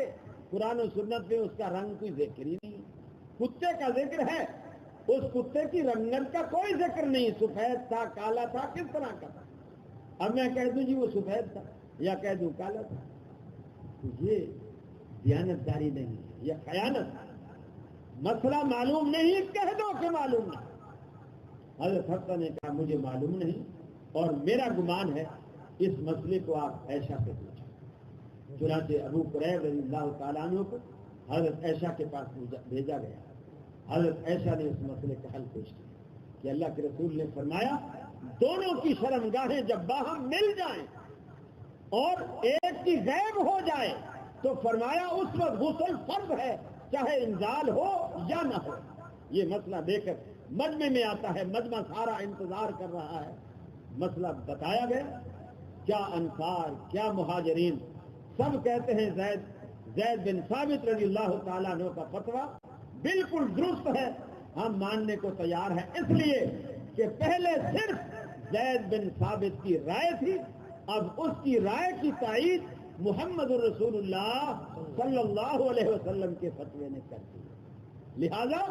قرآن و سنت میں اس کا رنگ کوئی ذکر ہی نہیں. کتے کا ذکر ہے، اس کتے کی رنگت کا کوئی ذکر نہیں. سفید تھا، کالا تھا، کس طرح کا تھا. اب میں کہہ دوں جی وہ سفید تھا یا کہہ دوں کالا تھا، یہ دیانتداری نہیں ہے، یہ خیانت ہے. مسئلہ معلوم نہیں کہہ دو کہ معلوم نہیں. حضرت حفصہ نے کہا مجھے معلوم نہیں اور میرا گمان ہے اس مسئلے کو آپ عائشہ سے پوچھیں. چنانچہ ابو قریب رضی اللہ تعالیٰ عنہ کو حضرت عائشہ کے پاس بھیجا گیا. حضرت عائشہ نے اس مسئلے کا حل پیش کیا کہ اللہ کے رسول نے فرمایا دونوں کی شرمگاہیں جب باہم مل جائیں اور ایک کی غائب ہو جائے تو فرمایا اس وقت غسل فرض ہے، چاہے انزال ہو یا نہ ہو. یہ مسئلہ دے کر مجمع میں آتا ہے، مجمع سارا انتظار کر رہا ہے. مسئلہ بتایا گیا. کیا انصار کیا مہاجرین سب کہتے ہیں زید بن ثابت رضی اللہ تعالیٰ عنہ کا فتویٰ بالکل درست ہے، ہم ماننے کو تیار ہیں. اس لیے کہ پہلے صرف زید بن ثابت کی رائے تھی، اب اس کی رائے کی تائید محمد الرسول اللہ صلی اللہ علیہ وسلم کے فتوے نے کر دی. لہذا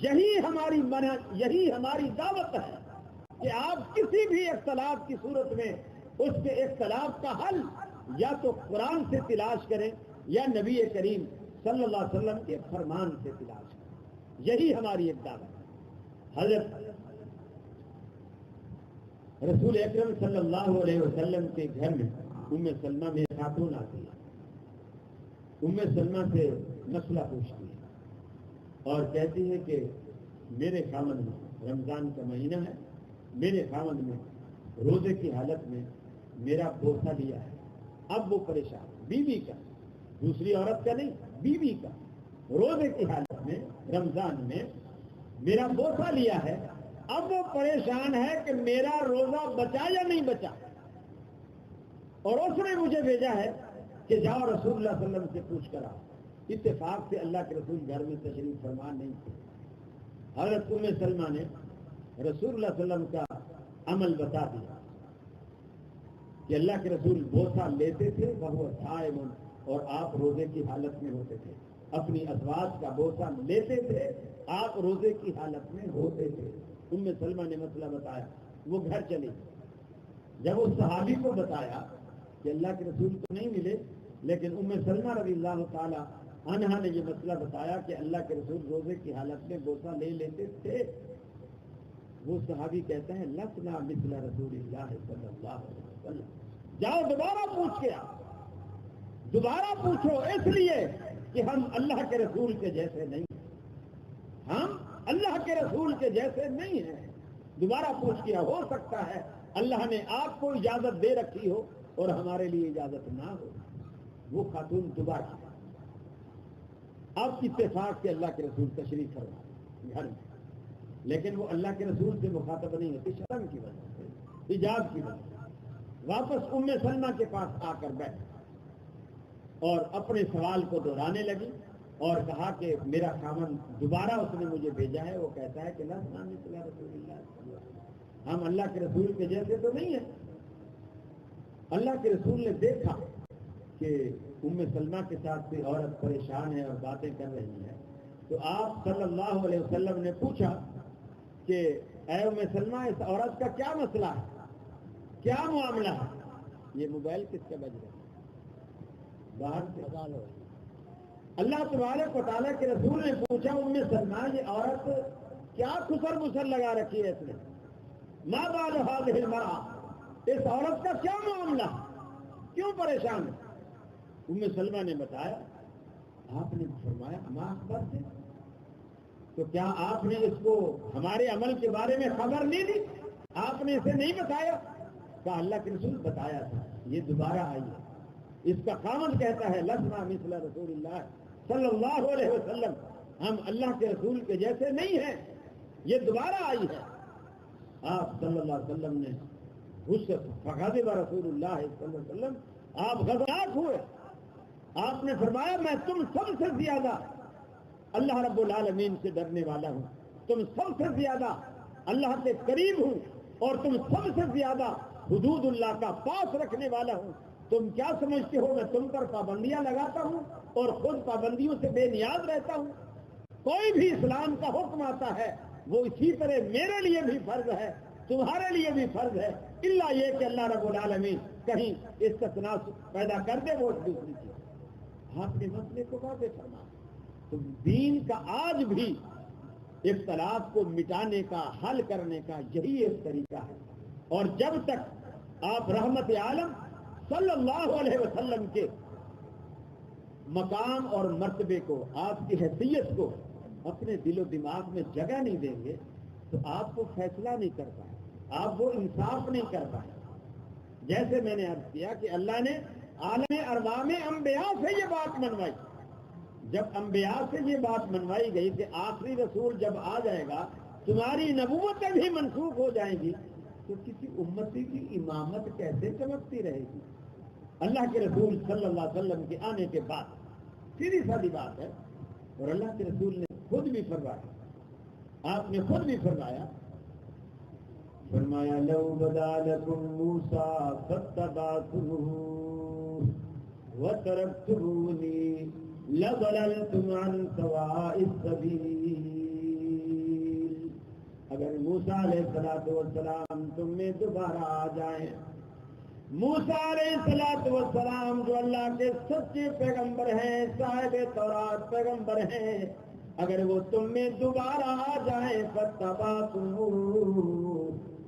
یہی ہماری دعوت ہے کہ آپ کسی بھی اختلاف کی صورت میں اس کے اختلاف کا حل یا تو قرآن سے تلاش کریں یا نبی کریم صلی اللہ علیہ وسلم کے فرمان سے تلاش کریں. یہی ہماری ایک دعوت ہے. حضرت رسول اکرم صلی اللہ علیہ وسلم کے گھر میں ام سلمہ میں خاتون آتی ہے. ام سلمہ سے مسئلہ پوچھتی ہے اور کہتی ہے کہ میرے خاوند میں رمضان کا مہینہ ہے، میرے خاوند میں روزے کی حالت میں میرا بوسہ لیا ہے. اب وہ پریشان، بیوی کا، دوسری عورت کا نہیں، بیوی کا، روزے کی حالت میں رمضان میں میرا بوسہ لیا ہے. اب وہ پریشان ہے کہ میرا روزہ بچا یا نہیں بچا، اور اس نے مجھے بھیجا ہے کہ جاؤ رسول اللہ صلی اللہ علیہ وسلم سے پوچھ کر آؤ. اتفاق سے اللہ کے رسول گھر میں تشریف فرما نہیں تھے. حضرت ام سلمہ نے رسول اللہ صلی اللہ علیہ وسلم کا عمل بتا دیا کہ اللہ کے رسول بوسہ لیتے تھے وہ صائم اور آپ روزے کی حالت میں ہوتے تھے. اپنی ازواج کا بوسہ لیتے تھے، آپ روزے کی حالت میں ہوتے تھے. ام سلمہ نے مسئلہ بتایا، وہ گھر چلی. جب اس صحابی کو بتایا کہ اللہ کے رسول تو نہیں ملے، لیکن ام سلمہ رضی اللہ تعالی عنہا نے یہ مسئلہ بتایا کہ اللہ کے رسول روزے کی حالت میں بوسہ لے لیتے تھے. وہ صحابی کہتے ہیں لسنا مثل رسول اللہ صلی اللہ علیہ وسلم. جاؤ دوبارہ پوچھ کے آؤ، دوبارہ پوچھو، اس لیے کہ ہم اللہ کے رسول کے جیسے نہیں ہیں، ہم اللہ کے رسول کے جیسے نہیں ہیں. دوبارہ پوچھ کے ہو سکتا ہے اللہ نے آپ کو اجازت دے رکھی ہو اور ہمارے لیے اجازت نہ ہو. وہ خاتون دوبارہ اب اتفاق سے اللہ کے رسول تشریف فرما گھر میں، لیکن وہ اللہ کے رسول سے مخاطب نہیں ہوتی، شرم کی وجہ سے، حجاب کی وجہ سے. واپس ام سلمہ کے پاس آ کر بیٹھ اور اپنے سوال کو دہرانے لگی اور کہا کہ میرا خاوند دوبارہ اس نے مجھے بھیجا ہے، وہ کہتا ہے کہ لسنا مثل رسول اللہ، ہم اللہ کے رسول کے جیسے تو نہیں ہیں. اللہ کے رسول نے دیکھا کہ سلمہ کے ساتھ کوئی عورت پریشان ہے اور باتیں کر رہی ہے، تو آپ صلی اللہ علیہ وسلم نے پوچھا کہ اے سلمہ اس عورت کا کیا مسئلہ ہے، کیا معاملہ ہے؟ یہ موبائل کس کا بج رہا ہے؟ باہر سے اللہ تبارک و تعالیٰ کے رسول نے پوچھا سلمہ یہ عورت کیا خسر مسر لگا رکھی ہے اس نے، ما بال هذه المرأة، اس عورت کا کیا معاملہ ہے، کیوں پریشان ہے؟ سلمہ نے بتایا، آپ نے فرمایا اما اخبر سے، تو کیا آپ نے اس کو ہمارے عمل کے بارے میں خبر نہیں دی، آپ نے اسے نہیں بتایا؟ کہا اللہ کے رسول بتایا تھا، یہ دوبارہ آئی ہے، اس کا خامد کہتا ہے لسنا مثل رسول اللہ صلی اللہ علیہ وسلم، ہم اللہ کے رسول کے جیسے نہیں ہیں، یہ دوبارہ آئی ہے۔ آپ صلی اللہ علیہ وسلم نے فغضب رسول اللہ صلی اللہ علیہ وسلم، آپ غضبناک ہوئے، آپ نے فرمایا میں تم سب سے زیادہ اللہ رب العالمین سے ڈرنے والا ہوں، تم سب سے زیادہ اللہ کے قریب ہوں، اور تم سب سے زیادہ حدود اللہ کا پاس رکھنے والا ہوں۔ تم کیا سمجھتے ہو میں تم پر پابندیاں لگاتا ہوں اور خود پابندیوں سے بے نیاز رہتا ہوں؟ کوئی بھی اسلام کا حکم آتا ہے وہ اسی طرح میرے لیے بھی فرض ہے، تمہارے لیے بھی فرض ہے، الا یہ کہ اللہ رب العالمین کہیں استثناء پیدا کر دے وہ دوسری چیز۔ آپ نے مسئلے کو واضح فرمایا۔ تو دین کا آج بھی اختلاف کو مٹانے کا، حل کرنے کا یہی ایک طریقہ ہے، اور جب تک آپ رحمت عالم صلی اللہ علیہ وسلم کے مقام اور مرتبے کو، آپ کی حیثیت کو اپنے دل و دماغ میں جگہ نہیں دیں گے تو آپ کو فیصلہ نہیں کر پائے، آپ وہ انصاف نہیں کر پائے۔ جیسے میں نے عرض کیا کہ اللہ نے عالم ارواح میں انبیاء سے یہ بات منوائی، جب انبیاء سے یہ بات منوائی گئی کہ آخری رسول جب آ جائے گا تمہاری نبوتیں بھی منسوخ ہو جائیں گی، تو کسی امتی کی امامت کیسے چمکتی رہے گی؟ اللہ کے رسول صلی اللہ علیہ وسلم کے آنے کے بعد سیدھی سادی بات ہے، اور اللہ کے رسول نے خود بھی فرمایا، آپ نے خود بھی فرمایا لو بدا لکم موسیٰ فاتبعتموہ وترکتمونی لضللتم عن سواء السبیل۔ اگر موسیٰ علیہ السلام تم میں دوبارہ آ جائیں، موسیٰ علیہ السلام جو اللہ کے سچے پیغمبر ہیں، صاحب تورات پیغمبر ہیں، اگر وہ تم میں دوبارہ آ جائیں فاتبعتموہ،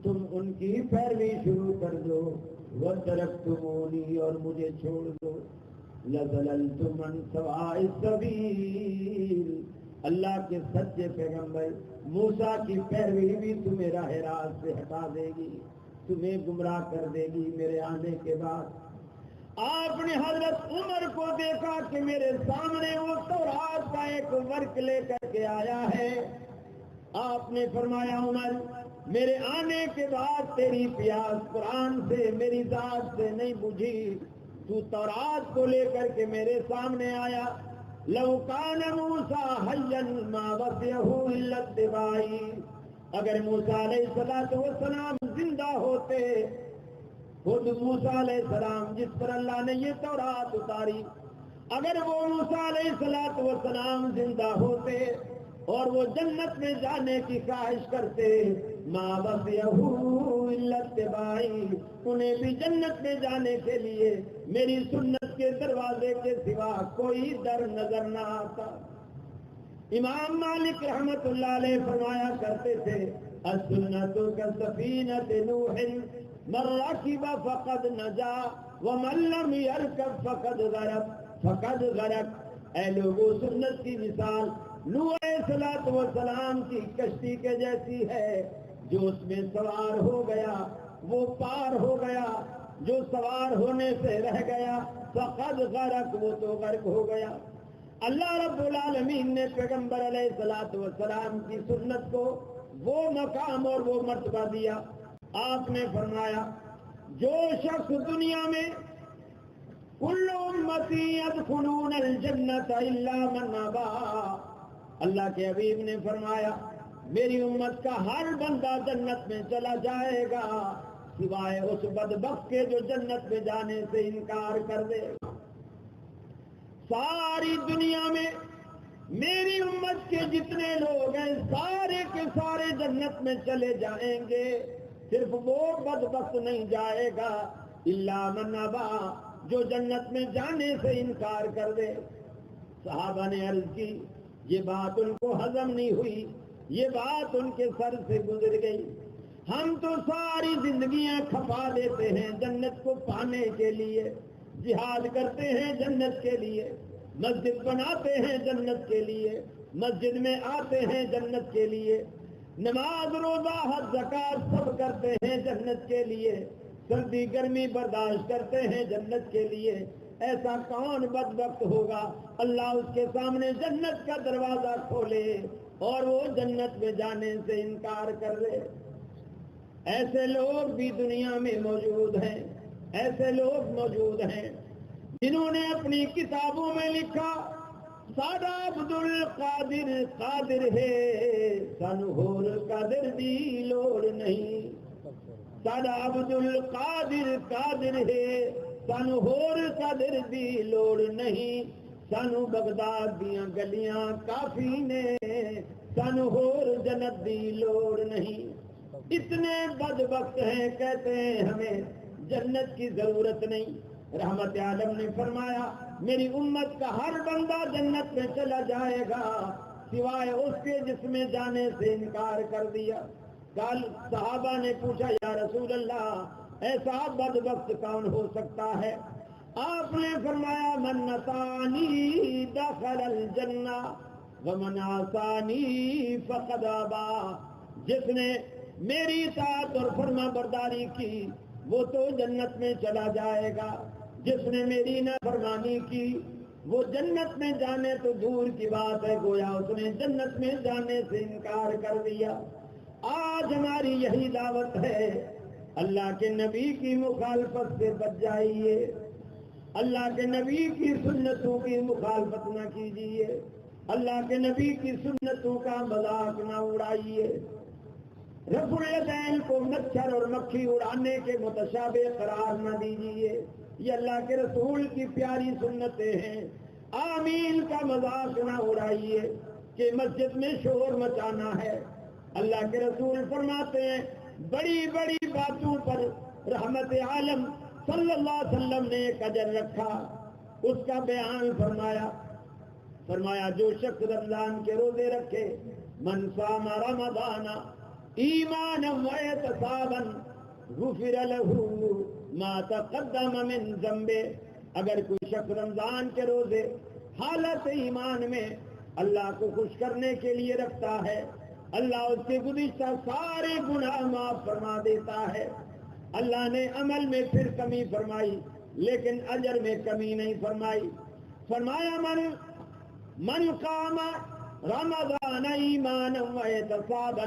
تم ان کی پیروی شروع کر دو، وترکتمونی اور مجھے چھوڑ دو، لضللتم عن سواء السبیل، اللہ کے سچے پیغمبر موسیٰ کی پیروی بھی تمہیں راہ راست سے ہٹا دے گی، تمہیں گمراہ کر دے گی۔ میرے آنے کے بعد آپ نے حضرت عمر کو دیکھا کہ میرے سامنے وہ تورات کا ایک ورق لے کر کے آیا ہے، آپ نے فرمایا عمر میرے آنے کے بعد تیری پیاس قرآن سے، میری ذات سے نہیں بجھی، تو تورات کو لے کر کے میرے سامنے آیا، لو کان موسیٰ حیا ما وسعہ الا اتباعی، اگر موسیٰ علیہ السلام زندہ ہوتے، خود موسیٰ علیہ السلام جس پر اللہ نے یہ تورات اتاری، اگر وہ موسیٰ علیہ السلام زندہ ہوتے اور وہ جنت میں جانے کی خواہش کرتے، ما وسعہ الا اتباعی، انہیں بھی جنت میں جانے کے لیے میری سنت کے دروازے کے سوا کوئی در نظر نہ آتا۔ امام مالک رحمت اللہ علیہ فرمایا کرتے تھے السنت کسفینۃ نوح من رکب فقد نجا ومن لم یرکب فقد غرق۔ اے لوگوں، سنت کی مثال نوح علیہ السلام کی کشتی کے جیسی ہے، جو اس میں سوار ہو گیا وہ پار ہو گیا، جو سوار ہونے سے رہ گیا فقد غرق، وہ تو غرق ہو گیا۔ اللہ رب العالمین نے پیغمبر علیہ السلام کی سنت کو وہ مقام اور وہ مرتبہ دیا۔ آپ نے فرمایا جو شخص دنیا میں کل امتی یدخلون الجنت الا من ابا، اللہ کے حبیب نے فرمایا میری امت کا ہر بندہ جنت میں چلا جائے گا سوائے اس بدبخت کے جو جنت میں جانے سے انکار کر دے۔ ساری دنیا میں میری امت کے جتنے لوگ ہیں سارے کے سارے جنت میں چلے جائیں گے، صرف وہ بدبخت نہیں جائے گا الا من ابا، جو جنت میں جانے سے انکار کر دے۔ صحابہ نے عرض کی یہ بات ان کو ہضم نہیں ہوئی، یہ بات ان کے سر سے گزر گئی۔ ہم تو ساری زندگیاں کھپا دیتے ہیں جنت کو پانے کے لیے، جہاد کرتے ہیں جنت کے لیے، مسجد بناتے ہیں جنت کے لیے، مسجد میں آتے ہیں جنت کے لیے، نماز روزہ حج زکات سب کرتے ہیں جنت کے لیے، سردی گرمی برداشت کرتے ہیں جنت کے لیے۔ ایسا کون بدبخت ہوگا اللہ اس کے سامنے جنت کا دروازہ کھولے اور وہ جنت میں جانے سے انکار کر دے؟ ایسے لوگ بھی دنیا میں موجود ہیں، ایسے لوگ موجود ہیں جنہوں نے اپنی کتابوں میں لکھا سادہ عبد القادر قادر ہے سانو ہور قادر دی لوڑ نہیں، سادہ عبد القادر قادر ہے سانو ہور قادر دی لوڑ نہیں، سانو بغداد دیاں گلیاں کافی نے سانو ہور جنت دی لوڑ نہیں۔ اتنے بدبخت ہیں کہتے ہیں ہمیں جنت کی ضرورت نہیں۔ رحمت عالم نے فرمایا میری امت کا ہر بندہ جنت میں چلا جائے گا سوائے اس کے جس میں جانے سے انکار کر دیا۔ کل صحابہ نے پوچھا یا رسول اللہ ایسا بدبخت کون ہو سکتا ہے؟ آپ نے فرمایا من نطانی دخل الجنہ ومن عصانی فقد ابا، جس نے میری اطاعت اور فرما برداری کی وہ تو جنت میں چلا جائے گا، جس نے میری نافرمانی کی وہ جنت میں جانے تو دور کی بات ہے، گویا اس نے جنت میں جانے سے انکار کر دیا۔ آج ہماری یہی دعوت ہے اللہ کے نبی کی مخالفت سے بچ جائیے، اللہ کے نبی کی سنتوں کی مخالفت نہ کیجیے، اللہ کے نبی کی سنتوں کا مذاق نہ اڑائیے، رفع الیدین کو مچھر اور مکھی اڑانے کے متشابہ قرار نہ دیجیے، یہ اللہ کے رسول کی پیاری سنتیں ہیں۔ آمین کا مذاق نہ اڑائیے کہ مسجد میں شور مچانا ہے۔ اللہ کے رسول فرماتے ہیں بڑی بڑی باتوں پر رحمت عالم صلی اللہ علیہ وسلم نے ایک اجر رکھا، اس کا بیان فرمایا جو شخص رمضان کے روزے رکھے من صام رمضان ایمانا واحتسابا غفر له ما تقدم من ذنبه، اگر کوئی شخص رمضان کے روزے حالت ایمان میں اللہ کو خوش کرنے کے لیے رکھتا ہے اللہ اس کے گزشتہ سارے گناہ معاف فرما دیتا ہے۔ اللہ نے عمل میں پھر کمی فرمائی لیکن اجر میں کمی نہیں فرمائی۔ فرمایا من قام رمضان ایمانا واحتسابا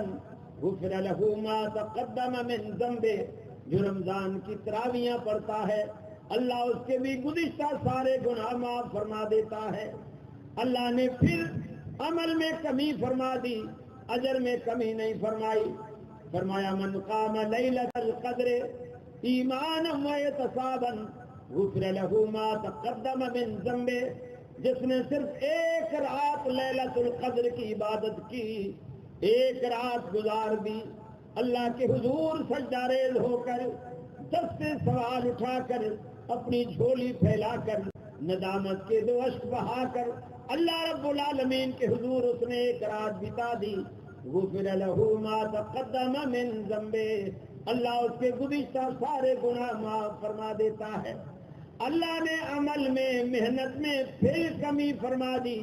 غفر له ما تقدم من ذنبه، جو رمضان کی تراویحاں پڑھتا ہے اللہ اس کے بھی گزشتہ سارے گناہ معاف فرما دیتا ہے۔ اللہ نے پھر عمل میں کمی فرما دی اجر میں کمی نہیں فرمائی۔ فرمایا من قام لیلۃ القدر ایمانا واحتسابا غفر له ما تقدم من ذنبه، جس نے صرف ایک رات لیلۃ القدر کی عبادت کی، ایک رات گزار دی اللہ کے حضور سجدہ ریز ہو کر دستے سوال اٹھا کر اپنی جھولی پھیلا کر ندامت کے دو اشک بہا کر اللہ رب العالمین کے حضور اس نے ایک رات بتا دی، غفر له ما تقدم من ذنبه، اللہ اس کے گزشتہ سارے گناہ معاف فرما دیتا ہے۔ اللہ نے عمل میں محنت میں پھر کمی فرما دی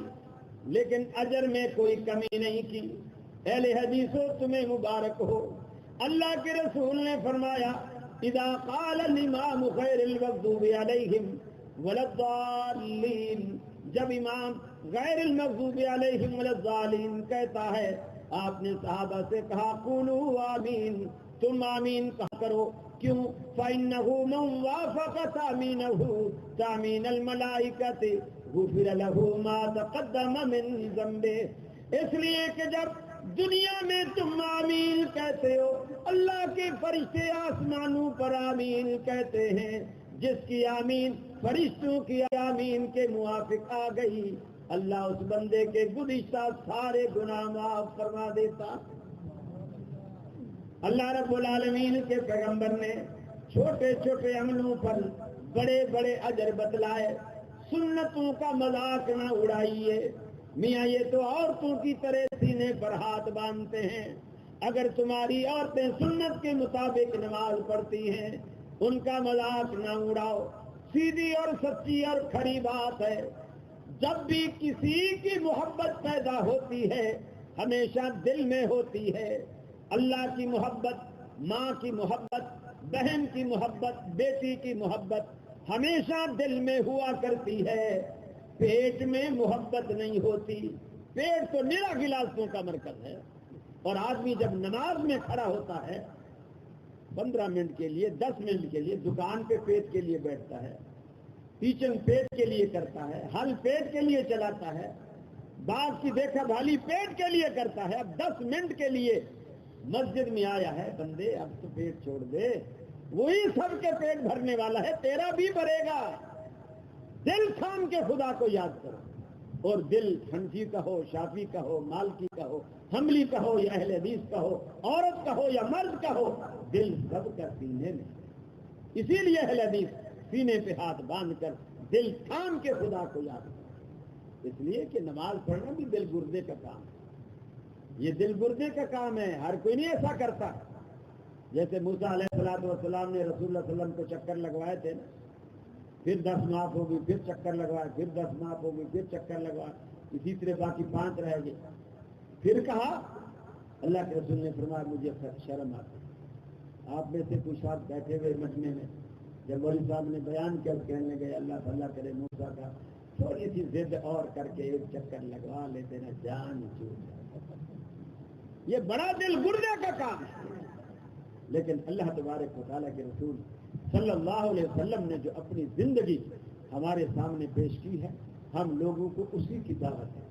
لیکن اجر میں کوئی کمی نہیں کی۔ اہل حدیثو تمہیں مبارک ہو، اللہ کے رسول نے فرمایا اذا قال الامام غیر المغضوب علیہم ولا الضالین، جب امام غیر المغضوب علیہم ولا الضالین کہتا ہے آپ نے صحابہ سے کہا قولوا آمین، تم آمین کہا کرو، کیوں؟ فإنه من وافق تأمینه تأمین الملائکۃ غفر له ما تقدم من ذنبه، اس لیے کہ جب دنیا میں تم آمین کہتے ہو اللہ کے فرشتے آسمانوں پر آمین کہتے ہیں، جس کی آمین فرشتوں کی مضامین کے موافق آ گئی، اللہ اس بندے کے گزشتہ سارے گناہ معاف فرما دیتا۔ اللہ رب العالمین کے پیغمبر نے چھوٹے چھوٹے عملوں پر بڑے بڑے اجر بتلائے۔ سنتوں کا مذاق نہ اڑائیے، میاں یہ تو عورتوں کی طرح سینے پر ہاتھ باندھتے ہیں، اگر تمہاری عورتیں سنت کے مطابق نماز پڑھتی ہیں ان کا مذاق نہ اڑاؤ۔ سیدھی اور سچی اور کھری بات ہے، جب بھی کسی کی محبت پیدا ہوتی ہے ہمیشہ دل میں ہوتی ہے۔ اللہ کی محبت، ماں کی محبت، بہن کی محبت، بیٹی کی محبت ہمیشہ دل میں ہوا کرتی ہے، پیٹ میں محبت نہیں ہوتی۔ پیٹ تو نرا گلاسوں کا مرکز ہے، اور آدمی جب نماز میں کھڑا ہوتا ہے 15 منٹ کے لیے، 10 منٹ کے لیے، دکان پہ پیٹ کے لیے بیٹھتا ہے، کچن پیٹ کے لیے کرتا ہے، ہل پیٹ کے لیے چلاتا ہے، باغ کی دیکھا بھالی پیٹ کے لیے کرتا ہے، اب 10 منٹ کے لیے مسجد میں آیا ہے، بندے اب تو پیٹ چھوڑ دے، وہی سب کے پیٹ بھرنے والا ہے، تیرا بھی بھرے گا۔ دل تھام کے خدا کو یاد کرو، اور دل حنفی کا ہو، شافی کا ہو، مالکی کا ہو، حنبلی کا ہو یا اہل حدیث کا ہو، عورت کا ہو یا مرد کا ہو، دل سب کا سینے میں۔ اسی لیے اہل حدیث سینے پہ ہاتھ باندھ کر دل تھام کے خدا کو یاد کرو، اس لیے کہ نماز پڑھنا بھی دل گردے کا کام ہے۔ یہ دل گردے کا کام ہے، ہر کوئی نہیں ایسا کرتا۔ جیسے موسیٰ علیہ السلام نے رسول اللہ صلی اللہ علیہ وسلم کو چکر لگوائے تھے نا، پھر 10 معاف ہو گئی، پھر چکر لگوائے، پھر 10 معاف ہو گئی، پھر چکر لگوائے، اسی طرح باقی 5 رہ گئے۔ پھر کہا، اللہ کے رسول نے فرمایا مجھے شرم آتی۔ آپ میں سے کچھ صاحب بیٹھے ہوئے مجمع میں جب مولوی صاحب نے بیان کیا، کہنے گئے اللہ تعالیٰ کرے موسیٰ کا تھوڑی سی ضد اور کر کے ایک چکر لگوا لیتے نا، جان چھوٹ جائے۔ یہ بڑا دل گردے کا کام ہے، لیکن اللہ تبارک و تعالیٰ کے رسول صلی اللہ علیہ وسلم نے جو اپنی زندگی ہمارے سامنے پیش کی ہے، ہم لوگوں کو اسی کی دعوت ہے۔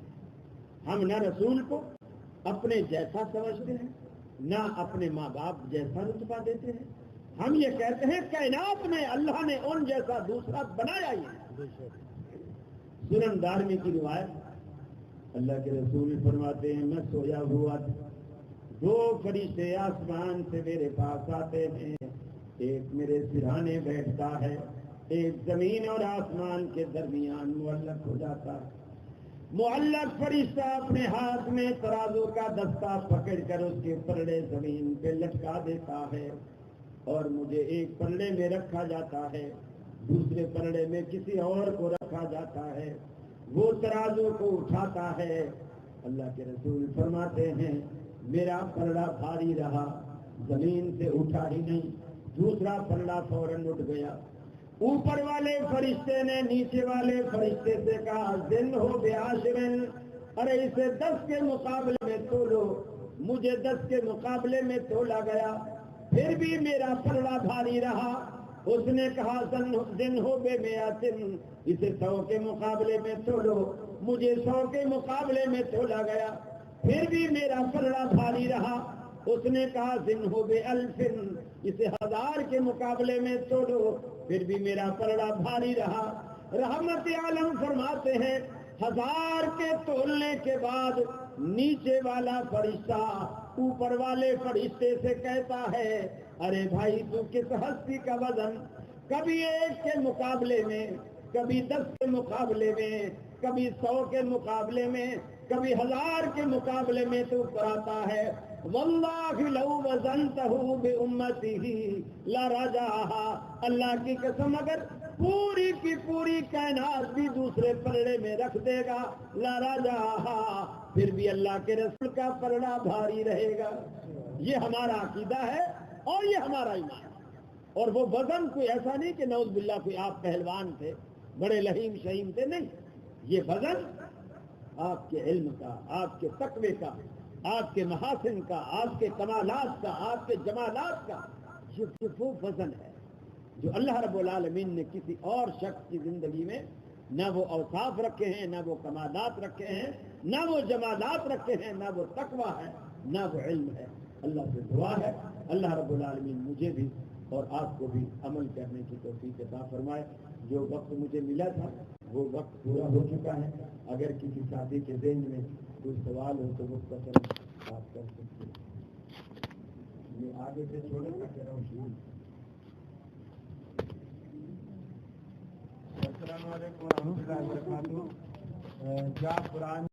ہم نہ رسول کو اپنے جیسا سمجھتے ہیں، نہ اپنے ماں باپ جیسا رتبہ دیتے ہیں، ہم یہ کہتے ہیں کائنات میں اللہ نے ان جیسا دوسرا بنایا ہی ہے۔ سنن دارمی کی روایت، اللہ کے رسول فرماتے ہیں میں سویا ہوا 2 فرشتے آسمان سے میرے پاس آتے ہیں، ایک میرے سرہانے بیٹھتا ہے، ایک زمین اور آسمان کے درمیان معلق ہو جاتا ہے۔ معلق فرشتہ اپنے ہاتھ میں ترازو کا دستہ پکڑ کر اس کے پلڑے زمین پہ لٹکا دیتا ہے، اور مجھے ایک پلڑے میں رکھا جاتا ہے، دوسرے پلڑے میں کسی اور کو رکھا جاتا ہے، وہ ترازو کو اٹھاتا ہے۔ اللہ کے رسول فرماتے ہیں میرا پلڑا بھاری رہا، زمین سے اٹھا ہی نہیں، دوسرا پلڑا فوراً اٹھ گیا۔ اوپر والے فرشتے نے نیچے والے فرشتے سے کہا دن ہو بعشرن، ارے اسے 10 کے مقابلے میں تولو۔ مجھے 10 کے مقابلے میں تولا گیا، پھر بھی میرا پلڑا بھاری رہا۔ اس نے کہا دن ہو بمئتن، اسے 100 کے مقابلے میں تولو۔ مجھے 100 کے مقابلے میں تولا گیا، پھر بھی میرا پلڑا بھاری رہا۔ اس نے کہا دن ہو بألفن، اسے 1000 کے مقابلے میں تولو، پھر بھی میرا پلڑا بھاری رہا۔ رحمت عالم فرماتے ہیں 1000 کے تولنے کے بعد نیچے والا فرشتہ اوپر والے فرشتے سے کہتا ہے ارے بھائی تو کس ہستی کا وزن کبھی 1 کے مقابلے میں، کبھی 10 کے مقابلے میں، کبھی 100 کے مقابلے میں، کبھی 1000 کے مقابلے میں تو کراتا ہے۔ واللہ لو وزنتہ بامتہ لرجعها، اللہ کی قسم اگر پوری کی پوری کائنات بھی دوسرے پلڑے میں رکھ دے گا لرجعها، پھر بھی اللہ کے رسول کا پلڑا بھاری رہے گا۔ یہ ہمارا عقیدہ ہے اور یہ ہمارا ایمان ہے۔ اور وہ وزن کوئی ایسا نہیں کہ نعوذ باللہ کوئی آپ پہلوان تھے، بڑے لہیم شہیم تھے، نہیں، یہ وزن آپ کے علم کا، آپ کے تقوی کا، آپ کے محاسن کا، آپ کے کمالات کا، آپ کے جمالات کا، یہ وہ وزن ہے جو اللہ رب العالمین نے کسی اور شخص کی زندگی میں نہ وہ اوصاف رکھے ہیں، نہ وہ کمالات رکھے ہیں، نہ وہ جمالات رکھے ہیں، نہ وہ تقوی ہے، نہ وہ علم ہے۔ اللہ سے دعا ہے اللہ رب العالمین مجھے بھی اور آپ کو بھی عمل کرنے کی توفیق عطا فرمائے. جو وقت مجھے ملا تھا وہ وقت پورا ہو چکا ہے. اگر کسی ساتھی کے ذہن میں کوئی سوال ہو تو مختصر بات کر سکتے ہیں. یہ آگے سے چھوڑے گا کہ روشنی. السلام علیکم ورحمۃ اللہ وبرکاتہ. کیا قرآن